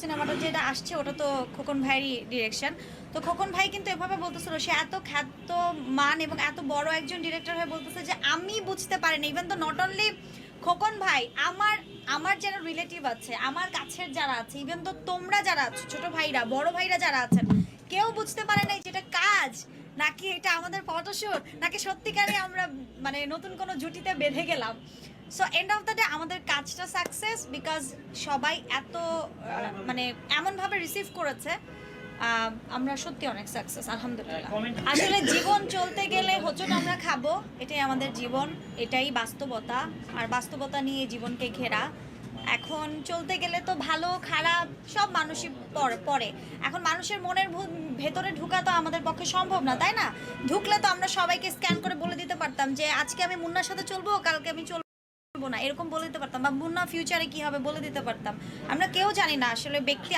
সিনেমাটা যেটা আসছে ওটা তো খোকন ভাইয়েরই ডিরেকশন। তো খোকন ভাই কিন্তু এভাবে বলতেছিল, সে এত খ্যাত মান এবং এত বড় একজন ডিরেক্টর হয়ে বলতেছে যে আমি বুঝতে পারিনি। ইভেন তো নট অনলি খোকন ভাই, আমার আমার যারা রিলেটিভ আছে, আমার কাছের যারা আছে, ইভেন তো তোমরা যারা আছো, ছোট ভাইরা বড় ভাইরা যারা আছেন, কেউ বুঝতে পারে নাই যেটা কাজ নাকি এটা আমাদের ফটোশুট নাকি সত্যিকারে আমরা মানে নতুন কোনো জুটিতে বেঁধে গেলাম। So end of the day আমাদের কাজটা সাকসেস, বিকজ সবাই এত মানে এমনভাবে রিসিভ করেছে। আমরা সত্যি অনেক সাকসেস আলহামদুলিল্লাহ। আসলে জীবন চলতে গেলে হোঁচট আমরা খাবো, এটাই আমাদের জীবন, এটাই বাস্তবতা। আর বাস্তবতা নিয়ে জীবনকে ঘেরা। এখন চলতে গেলে তো ভালো খারাপ সব মানুষই পড়ে। এখন মানুষের মনের ভেতরে ঢুকা তো আমাদের পক্ষে সম্ভব না, তাই না? ঢুকলে তো আমরা সবাইকে স্ক্যান করে বলে দিতে পারতাম যে আজকে আমি মুন্নার সাথে চলবো, কালকে আমি চলবো না, এরকম বলে দিতে পারতাম, বা মুন্না ফিউচারে কি হবে বলে দিতে পারতাম। আমরা কেউ জানি না আসলে ব্যক্তি